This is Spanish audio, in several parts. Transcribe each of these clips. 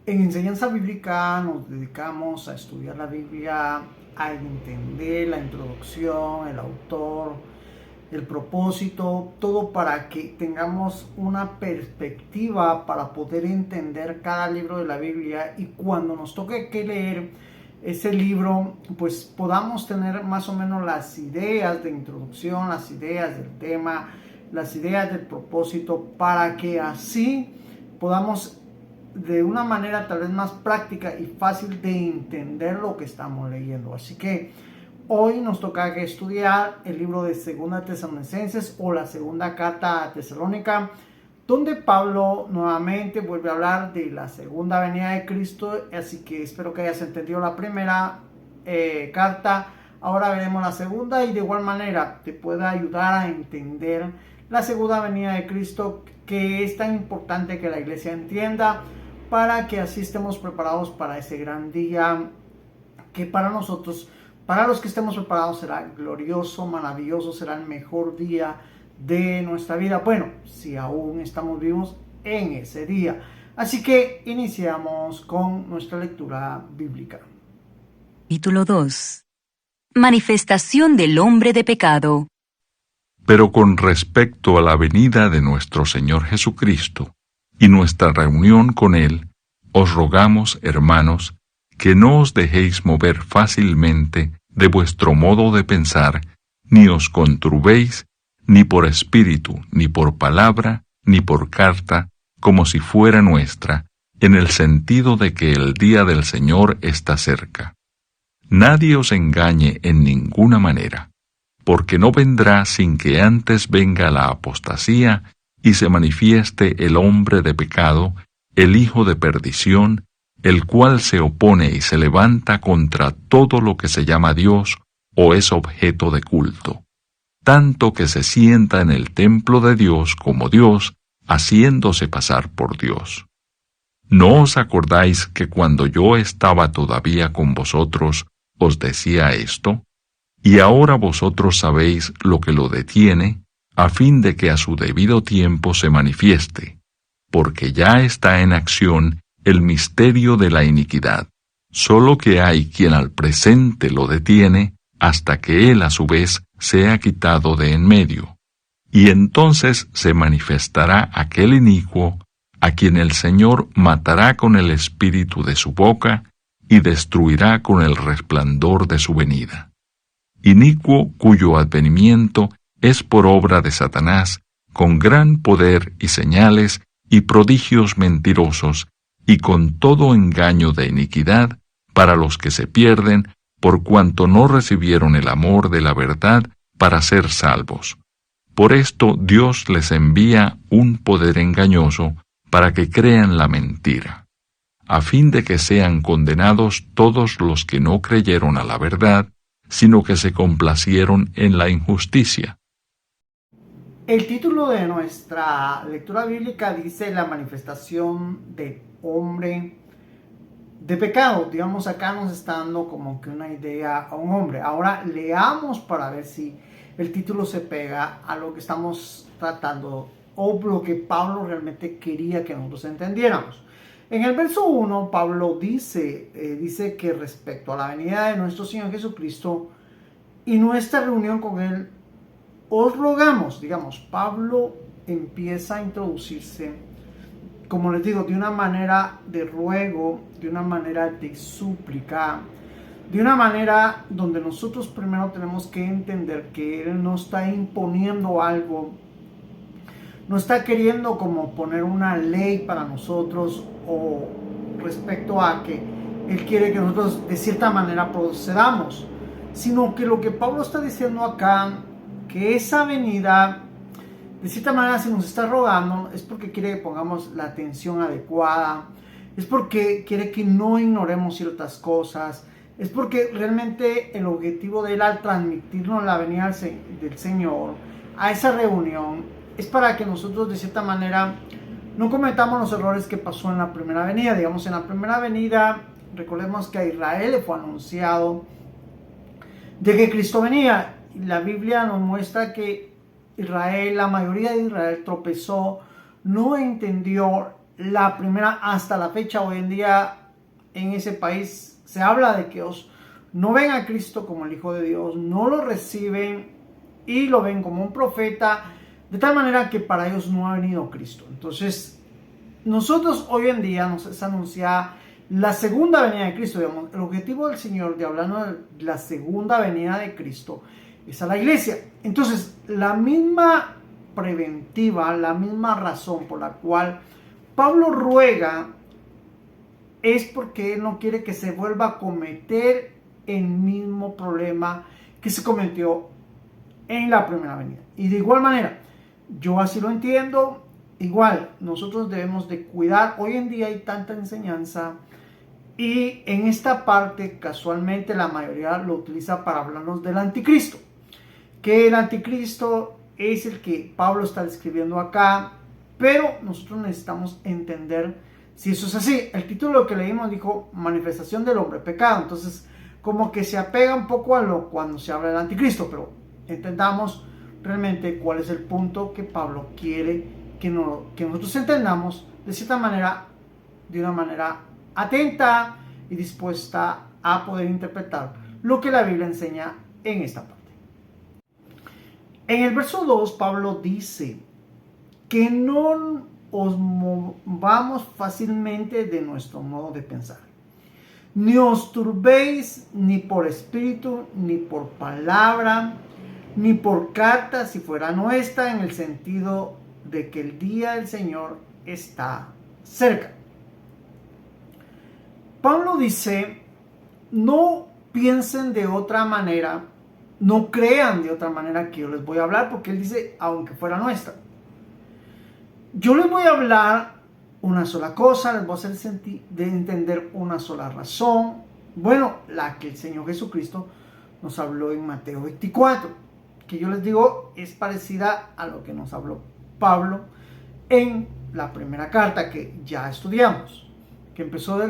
En enseñanza bíblica nos dedicamos a estudiar la Biblia, a entender la introducción, el autor, el propósito, todo para que tengamos una perspectiva para poder entender cada libro de la Biblia, y cuando nos toque que leer ese libro, pues podamos tener más o menos las ideas de introducción, las ideas del tema, las ideas del propósito, para que así podamos de una manera tal vez más práctica y fácil de entender lo que estamos leyendo. Así que hoy nos toca estudiar el libro de Segunda Tesalonicenses, o la segunda carta a Tesalónica, donde Pablo nuevamente vuelve a hablar de la segunda venida de Cristo. Así que espero que hayas entendido la primera carta. Ahora veremos la segunda, y de igual manera te pueda ayudar a entender la segunda venida de Cristo, que es tan importante que la iglesia entienda, para que así estemos preparados para ese gran día que para nosotros, para los que estemos preparados, será glorioso, maravilloso, será el mejor día de nuestra vida. Bueno, si aún estamos vivos en ese día. Así que iniciamos con nuestra lectura bíblica. Capítulo 2. Manifestación del hombre de pecado. Pero con respecto a la venida de nuestro Señor Jesucristo y nuestra reunión con Él, os rogamos, hermanos, que no os dejéis mover fácilmente de vuestro modo de pensar, ni os conturbéis, ni por espíritu, ni por palabra, ni por carta, como si fuera nuestra, en el sentido de que el día del Señor está cerca. Nadie os engañe en ninguna manera, porque no vendrá sin que antes venga la apostasía y se manifieste el hombre de pecado, el hijo de perdición, el cual se opone y se levanta contra todo lo que se llama Dios o es objeto de culto, tanto que se sienta en el templo de Dios como Dios, haciéndose pasar por Dios. ¿No os acordáis que cuando yo estaba todavía con vosotros os decía esto? Y ahora vosotros sabéis lo que lo detiene, a fin de que a su debido tiempo se manifieste, porque ya está en acción el misterio de la iniquidad, solo que hay quien al presente lo detiene, hasta que él a su vez sea quitado de en medio. Y entonces se manifestará aquel inicuo, a quien el Señor matará con el espíritu de su boca, y destruirá con el resplandor de su venida. Inicuo cuyo advenimiento es por obra de Satanás, con gran poder y señales y prodigios mentirosos, y con todo engaño de iniquidad para los que se pierden, por cuanto no recibieron el amor de la verdad para ser salvos. Por esto Dios les envía un poder engañoso para que crean la mentira, a fin de que sean condenados todos los que no creyeron a la verdad, sino que se complacieron en la injusticia. El título de nuestra lectura bíblica dice la manifestación del hombre de pecado. Digamos, acá nos está dando como que una idea a un hombre. Ahora leamos para ver si el título se pega a lo que estamos tratando, o lo que Pablo realmente quería que nosotros entendiéramos. En el verso 1, Pablo dice que respecto a la venida de nuestro Señor Jesucristo y nuestra reunión con Él, os rogamos. Digamos, Pablo empieza a introducirse, como les digo, de una manera de ruego, de una manera de súplica, de una manera donde nosotros primero tenemos que entender que Él no está imponiendo algo, no está queriendo como poner una ley para nosotros, o respecto a que Él quiere que nosotros de cierta manera procedamos, sino que lo que Pablo está diciendo acá, que esa venida, de cierta manera, si nos está rogando, es porque quiere que pongamos la atención adecuada, es porque quiere que no ignoremos ciertas cosas, es porque realmente el objetivo de Él al transmitirnos la venida del Señor a esa reunión es para que nosotros de cierta manera no cometamos los errores que pasó en la primera venida. Digamos, en la primera venida, recordemos que a Israel le fue anunciado de que Cristo venía. La Biblia nos muestra que Israel, la mayoría de Israel tropezó, no entendió la primera hasta la fecha. Hoy en día en ese país se habla de que no ven a Cristo como el Hijo de Dios, no lo reciben y lo ven como un profeta, de tal manera que para ellos no ha venido Cristo. Entonces, nosotros hoy en día nos anuncia la segunda venida de Cristo. Digamos, el objetivo del Señor de hablarnos de la segunda venida de Cristo es a la iglesia. Entonces, la misma preventiva, la misma razón por la cual Pablo ruega es porque él no quiere que se vuelva a cometer el mismo problema que se cometió en la primera venida. Y de igual manera, yo así lo entiendo, igual nosotros debemos de cuidar. Hoy en día hay tanta enseñanza y en esta parte casualmente la mayoría lo utiliza para hablarnos del anticristo, que el anticristo es el que Pablo está describiendo acá, pero nosotros necesitamos entender si eso es así. El título que leímos dijo manifestación del hombre pecado, entonces como que se apega un poco a lo cuando se habla del anticristo, pero entendamos realmente cuál es el punto que Pablo quiere que nosotros entendamos de cierta manera, de una manera atenta y dispuesta a poder interpretar lo que la Biblia enseña en esta parte. En el verso 2, Pablo dice que no os movamos fácilmente de nuestro modo de pensar. Ni os turbéis ni por espíritu, ni por palabra, ni por carta, si fuera nuestra, en el sentido de que el día del Señor está cerca. Pablo dice, no piensen de otra manera, no crean de otra manera que yo les voy a hablar, porque él dice, aunque fuera nuestra. Yo les voy a hablar una sola cosa, les voy a hacer de entender una sola razón. Bueno, la que el Señor Jesucristo nos habló en Mateo 24, que yo les digo es parecida a lo que nos habló Pablo en la primera carta que ya estudiamos, que empezó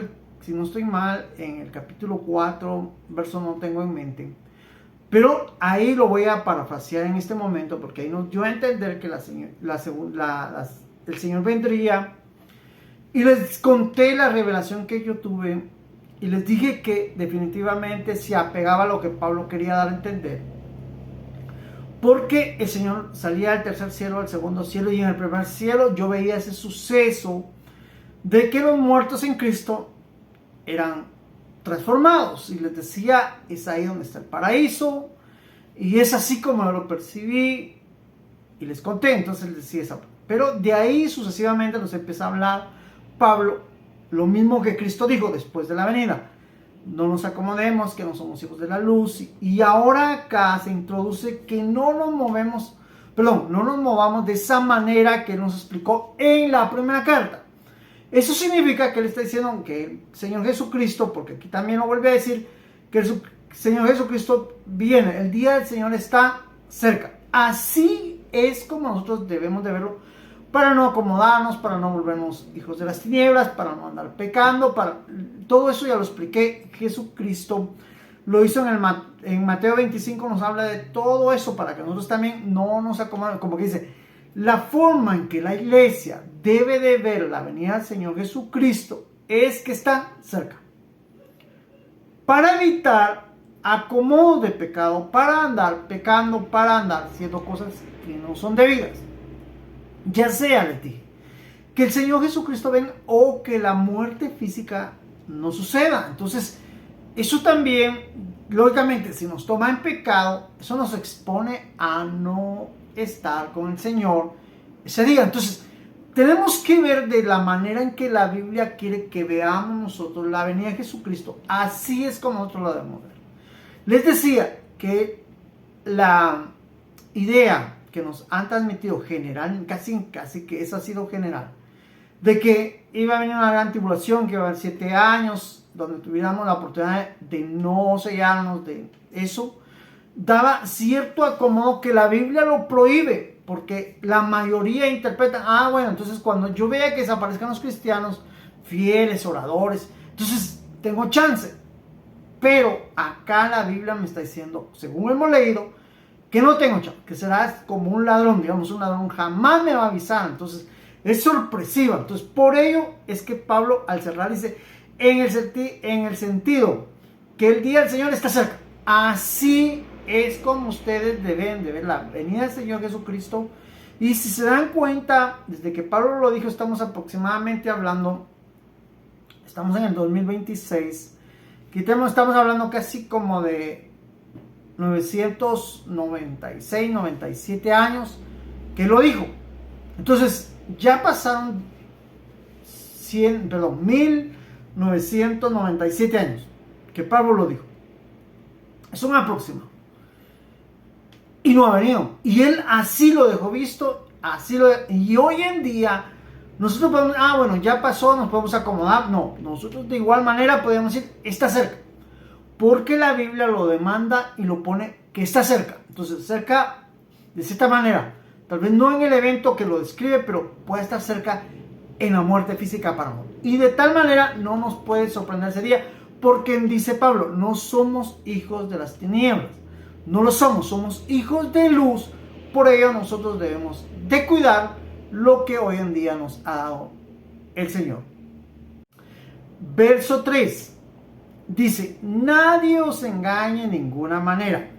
si no estoy mal, en el capítulo 4, verso no tengo en mente. Pero ahí lo voy a parafrasear en este momento, porque ahí nos dio a entender que el Señor vendría. Y les conté la revelación que yo tuve y les dije que definitivamente se apegaba a lo que Pablo quería dar a entender. Porque el Señor salía del tercer cielo, al segundo cielo, y en el primer cielo yo veía ese suceso de que los muertos en Cristo eran transformados. Y les decía, es ahí donde está el paraíso, y es así como yo lo percibí, y les conté. Entonces les decía esa. Pero de ahí sucesivamente nos empieza a hablar Pablo lo mismo que Cristo dijo después de la venida. No nos acomodemos, que no somos hijos de la luz. Y ahora acá se introduce que no nos movamos de esa manera que nos explicó en la primera carta. Eso significa que él está diciendo que el Señor Jesucristo, porque aquí también lo vuelve a decir, que el Señor Jesucristo viene, el día del Señor está cerca. Así es como nosotros debemos de verlo, para no acomodarnos, para no volvernos hijos de las tinieblas, para no andar pecando, todo eso ya lo expliqué. Jesucristo lo hizo en Mateo 25, nos habla de todo eso para que nosotros también no nos acomodemos. Como que dice, la forma en que la iglesia debe de ver la venida del Señor Jesucristo es que está cerca. Para evitar acomodo de pecado, para andar pecando, para andar haciendo cosas que no son debidas. Ya sea, les dije, que el Señor Jesucristo venga o que la muerte física no suceda. Entonces, eso también, lógicamente, si nos toma en pecado, eso nos expone a no estar con el Señor ese día. Entonces, tenemos que ver de la manera en que la Biblia quiere que veamos nosotros la venida de Jesucristo. Así es como nosotros la debemos ver. Les decía que la idea que nos han transmitido general, casi que eso ha sido general, de que iba a venir una gran tribulación, que iba a haber 7 años, donde tuviéramos la oportunidad de no sellarnos de eso, daba cierto acomodo que la Biblia lo prohíbe, porque la mayoría interpreta, bueno, entonces cuando yo vea que desaparezcan los cristianos, fieles, oradores, entonces tengo chance. Pero acá la Biblia me está diciendo, según hemos leído, que no tengo chance, que será como un ladrón, digamos, un ladrón jamás me va a avisar. Entonces, es sorpresiva. Entonces, por ello es que Pablo al cerrar dice, en el sentido que el día del Señor está cerca. Así es como ustedes deben de ver la venida del Señor Jesucristo. Y si se dan cuenta, desde que Pablo lo dijo, estamos aproximadamente hablando, estamos en el 2026, estamos hablando casi como de 996, 97 años que lo dijo. Entonces, ya pasaron 1997 años que Pablo lo dijo. Es un aproximado. Y no ha venido. Y él así lo dejó visto, y hoy en día nosotros podemos, bueno, ya pasó, nos podemos acomodar. No, nosotros de igual manera podemos decir, está cerca. Porque la Biblia lo demanda y lo pone que está cerca. Entonces, cerca de cierta manera. Tal vez no en el evento que lo describe, pero puede estar cerca en la muerte física para nosotros. Y de tal manera no nos puede sorprender ese día, porque dice Pablo, no somos hijos de las tinieblas. No lo somos hijos de luz. Por ello nosotros debemos de cuidar lo que hoy en día nos ha dado el Señor. Verso 3 dice, nadie os engañe en ninguna manera.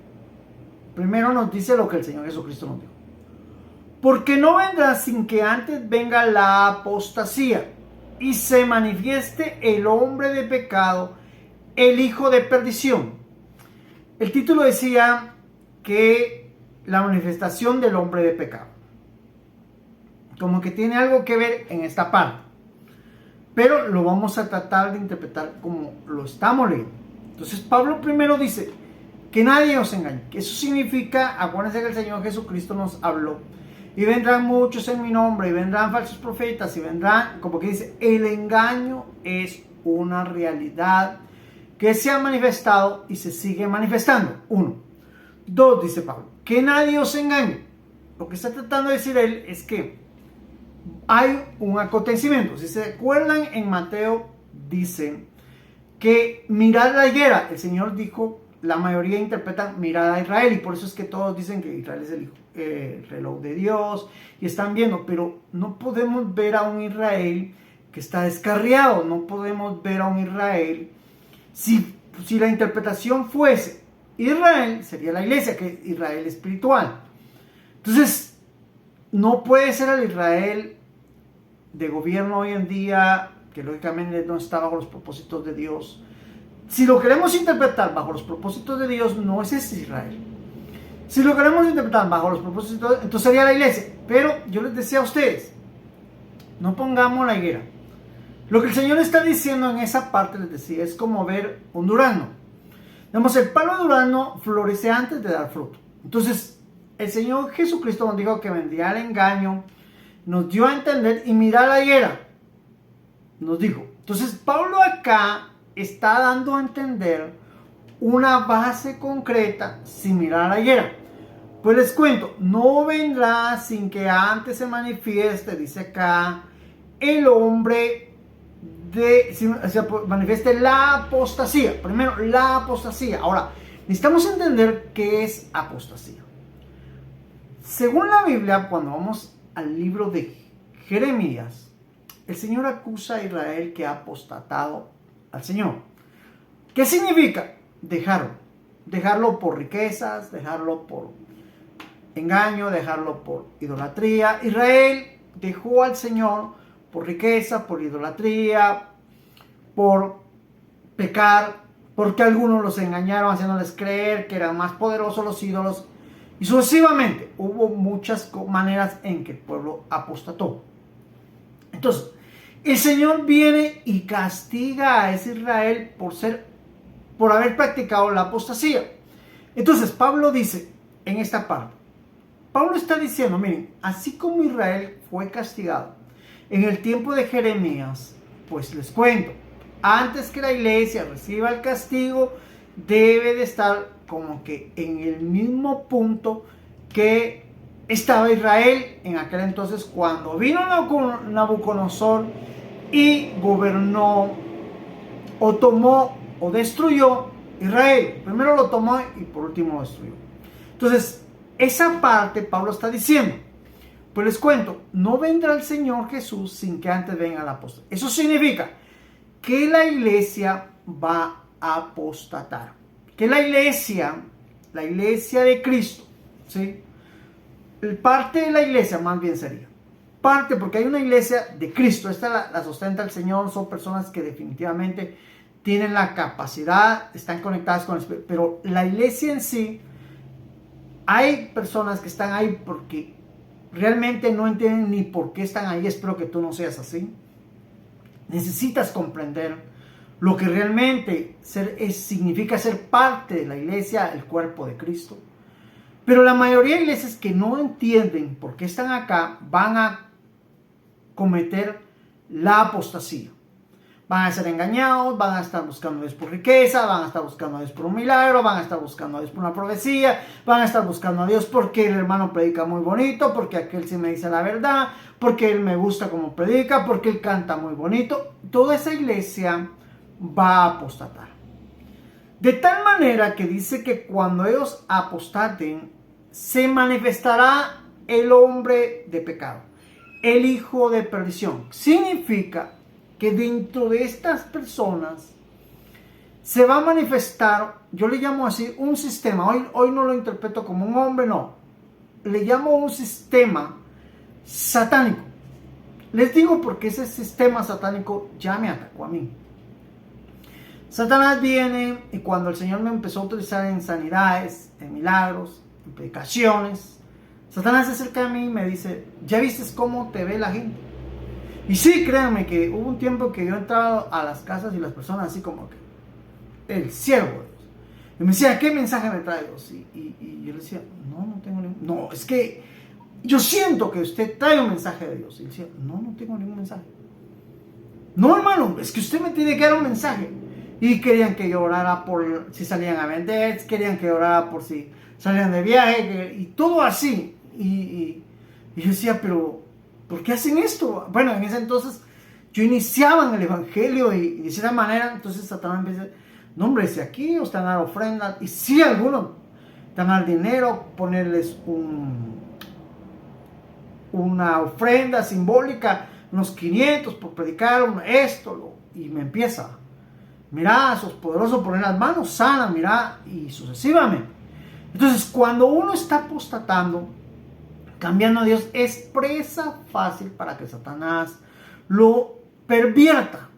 Primero nos dice lo que el Señor Jesucristo nos dijo. Porque no vendrá sin que antes venga la apostasía y se manifieste el hombre de pecado, el hijo de perdición. El título decía que la manifestación del hombre de pecado. Como que tiene algo que ver en esta parte. Pero lo vamos a tratar de interpretar como lo estamos leyendo. Entonces Pablo primero dice que nadie os engañe. Eso significa, acuérdense que el Señor Jesucristo nos habló. Y vendrán muchos en mi nombre, y vendrán falsos profetas, y vendrán, como que dice, el engaño es una realidad que se ha manifestado y se sigue manifestando. 1. 2, dice Pablo, que nadie os engañe. Lo que está tratando de decir él es que hay un acontecimiento. Si se acuerdan, en Mateo dice que mirad la higuera. El Señor dijo, la mayoría interpretan mirad a Israel, y por eso es que todos dicen que Israel es el reloj de Dios, y están viendo, pero no podemos ver a un Israel que está descarriado. No podemos ver a un Israel. Si la interpretación fuese Israel, sería la iglesia, que es Israel espiritual. Entonces, no puede ser el Israel de gobierno hoy en día, que lógicamente no está bajo los propósitos de Dios. Si lo queremos interpretar bajo los propósitos de Dios, no es ese Israel. Si lo queremos interpretar bajo los propósitos, entonces sería la iglesia. Pero yo les decía a ustedes, no pongamos la higuera. Lo que el Señor está diciendo en esa parte, les decía, es como ver un durazno. Digamos, el palo de durazno florece antes de dar fruto. Entonces, el Señor Jesucristo nos dijo que vendría el engaño, nos dio a entender, y mirad la higuera, nos dijo. Entonces, Pablo acá está dando a entender una base concreta sin mirar a la higuera. Pues les cuento, no vendrá sin que antes se manifieste, dice acá, el hombre se manifieste la apostasía. Primero, la apostasía. Ahora, necesitamos entender qué es apostasía. Según la Biblia, cuando vamos al libro de Jeremías, el Señor acusa a Israel que ha apostatado al Señor. ¿Qué significa? Dejarlo por riquezas, dejarlo por engaño, dejarlo por idolatría. Israel dejó al Señor por riqueza, por idolatría, por pecar, porque algunos los engañaron haciéndoles creer que eran más poderosos los ídolos, y sucesivamente hubo muchas maneras en que el pueblo apostató. Entonces, el Señor viene y castiga a ese Israel por haber practicado la apostasía. Entonces, Pablo dice en esta parte, Pablo está diciendo, miren, así como Israel fue castigado en el tiempo de Jeremías, pues les cuento, antes que la iglesia reciba el castigo, debe de estar como que en el mismo punto que estaba Israel en aquel entonces, cuando vino Nabucodonosor y gobernó o tomó o destruyó Israel. Primero lo tomó y por último lo destruyó. Entonces, esa parte Pablo está diciendo, Pues les cuento, no vendrá el Señor Jesús sin que antes venga la apostasía. Eso significa que la iglesia va a apostatar. Que la iglesia de Cristo, ¿sí? Parte de la iglesia más bien sería. Parte porque hay una iglesia de Cristo. Esta la sustenta el Señor. Son personas que definitivamente tienen la capacidad, están conectadas con el Espíritu. Pero la iglesia en sí, hay personas que están ahí porque realmente no entienden ni por qué están ahí. Espero que tú no seas así. Necesitas comprender lo que realmente significa ser parte de la iglesia, el cuerpo de Cristo. Pero la mayoría de iglesias que no entienden por qué están acá van a cometer la apostasía. Van a ser engañados, van a estar buscando a Dios por riqueza, van a estar buscando a Dios por un milagro, van a estar buscando a Dios por una profecía, van a estar buscando a Dios porque el hermano predica muy bonito, porque aquel sí me dice la verdad, porque él me gusta como predica, porque él canta muy bonito. Toda esa iglesia va a apostatar. De tal manera que dice que cuando ellos apostaten, se manifestará el hombre de pecado, el hijo de perdición. Significa que dentro de estas personas se va a manifestar, yo le llamo así, un sistema. Hoy no lo interpreto como un hombre, no. Le llamo un sistema satánico. Les digo porque ese sistema satánico ya me atacó a mí. Satanás viene y cuando el Señor me empezó a utilizar en sanidades, en milagros, en predicaciones, Satanás se acerca a mí y me dice, ¿ya viste cómo te ve la gente? Y sí, créanme que hubo un tiempo que yo entraba a las casas y las personas así como que, el siervo de Dios. Y me decía, ¿qué mensaje me trae Dios? Y yo le decía, no tengo ningún, no, es que yo siento que usted trae un mensaje de Dios. Y él decía, no tengo ningún mensaje. No, hermano, es que usted me tiene que dar un mensaje. Y querían que yo orara por si salían a vender, querían que orara por si salían de viaje, y todo así. Y yo decía, pero ¿por qué hacen esto? Bueno, en ese entonces yo iniciaba en el evangelio y de cierta manera, entonces Satanás empieza, no hombre, si aquí os están a dar ofrendas, y si algunos te van a dar dinero, ponerles una ofrenda simbólica, unos 500 por predicar y me empieza, mira, sos poderoso, poner las manos, sana, mira, y sucesivamente. Entonces, cuando uno está apostatando, cambiando a Dios, es presa fácil para que Satanás lo pervierta,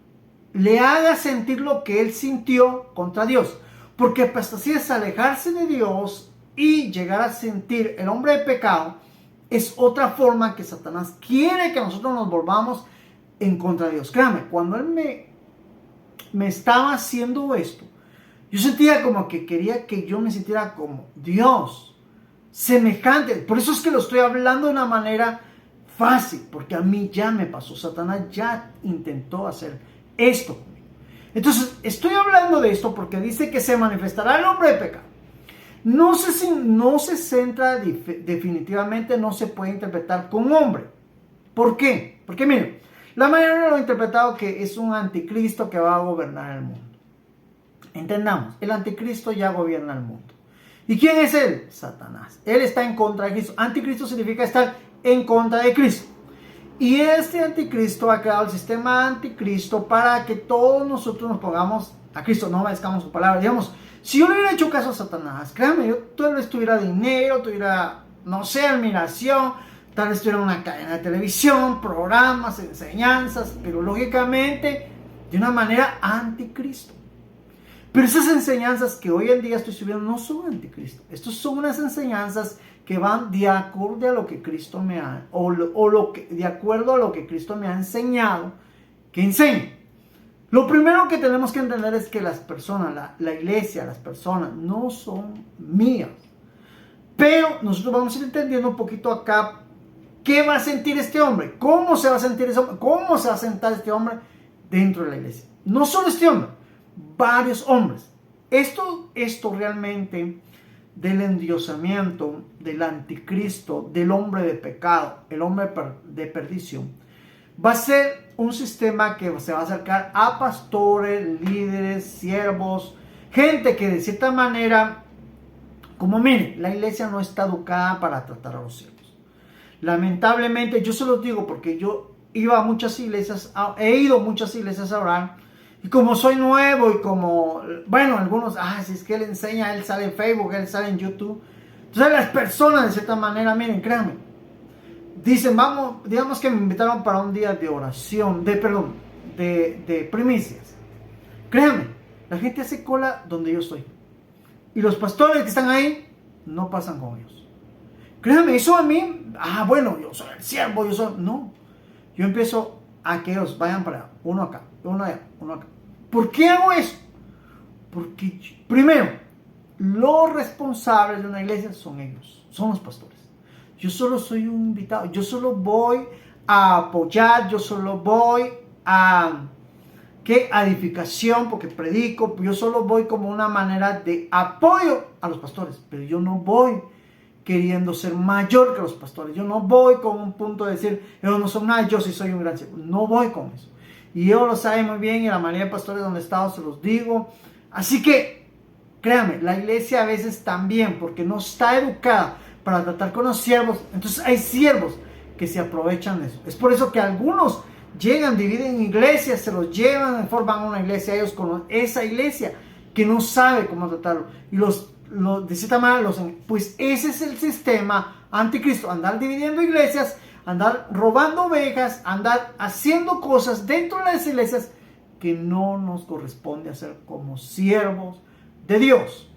le haga sentir lo que él sintió contra Dios. Porque apostasía es alejarse de Dios y llegar a sentir el hombre de pecado. Es otra forma que Satanás quiere que nosotros nos volvamos en contra de Dios. Créame, cuando él me estaba haciendo esto, yo sentía como que quería que yo me sintiera como Dios, semejante. Por eso es que lo estoy hablando de una manera fácil, porque a mí ya me pasó. Satanás ya intentó hacer esto conmigo. Entonces, estoy hablando de esto porque dice que se manifestará el hombre de pecado. No se centra definitivamente, no se puede interpretar con hombre. ¿Por qué? Porque miren, la mayoría lo ha interpretado que es un anticristo que va a gobernar el mundo. Entendamos, el anticristo ya gobierna el mundo. ¿Y quién es él? Satanás. Él está en contra de Cristo. Anticristo significa estar en contra de Cristo. Y este anticristo ha creado el sistema anticristo para que todos nosotros nos pongamos a Cristo. No obedezcamos su palabra. Digamos, si yo le hubiera hecho caso a Satanás, créanme, yo tal vez tuviera dinero, tuviera, no sé, admiración, tal vez tuviera una cadena de televisión, programas, enseñanzas, pero lógicamente de una manera anticristo. Pero esas enseñanzas que hoy en día estoy subiendo no son anticristo. Estas son unas enseñanzas que van de acuerdo a lo que Cristo me ha, de acuerdo a lo que Cristo me ha enseñado, que enseñe. Lo primero que tenemos que entender es que las personas, la iglesia, las personas no son mías. Pero nosotros vamos a ir entendiendo un poquito acá qué va a sentir este hombre, cómo se va a sentir ese hombre, cómo se va a sentar este hombre dentro de la iglesia. No solo este hombre, varios hombres. Esto realmente del endiosamiento, del anticristo, del hombre de pecado, el hombre de perdición, va a ser un sistema que se va a acercar a pastores, líderes, siervos, gente que de cierta manera, como miren, la iglesia no está educada para tratar a los siervos. Lamentablemente, yo se los digo porque yo iba a muchas iglesias, he ido a muchas iglesias a orar, y como soy nuevo y como, bueno, algunos, si es que él enseña, él sale en Facebook, él sale en YouTube. Entonces las personas de cierta manera, miren, créanme, dicen, vamos, digamos que me invitaron para un día de oración, de primicias. Créanme, la gente hace cola donde yo estoy. Y los pastores que están ahí, no pasan con ellos. Créanme, eso a mí, bueno, yo soy el siervo, no. Yo empiezo a que ellos vayan para allá, uno acá, uno allá, uno acá. ¿Por qué hago eso? Porque, primero, los responsables de una iglesia son ellos, son los pastores. Yo solo soy un invitado, yo solo voy a apoyar, yo solo voy a edificación, porque predico, yo solo voy como una manera de apoyo a los pastores, pero yo no voy queriendo ser mayor que los pastores, yo no voy con un punto de decir, ellos no son nada, yo sí soy un gran siervo, no voy con eso. Y ellos lo saben muy bien, y la mayoría de pastores donde he estado se los digo. Así que, créanme, la iglesia a veces también, porque no está educada para tratar con los siervos, entonces hay siervos que se aprovechan de eso. Es por eso que algunos llegan, dividen iglesias, se los llevan, forman una iglesia ellos con esa iglesia que no sabe cómo tratarlo. Y de cierta manera, pues ese es el sistema anticristo, andar dividiendo iglesias, andar robando ovejas, andar haciendo cosas dentro de las iglesias que no nos corresponde hacer como siervos de Dios.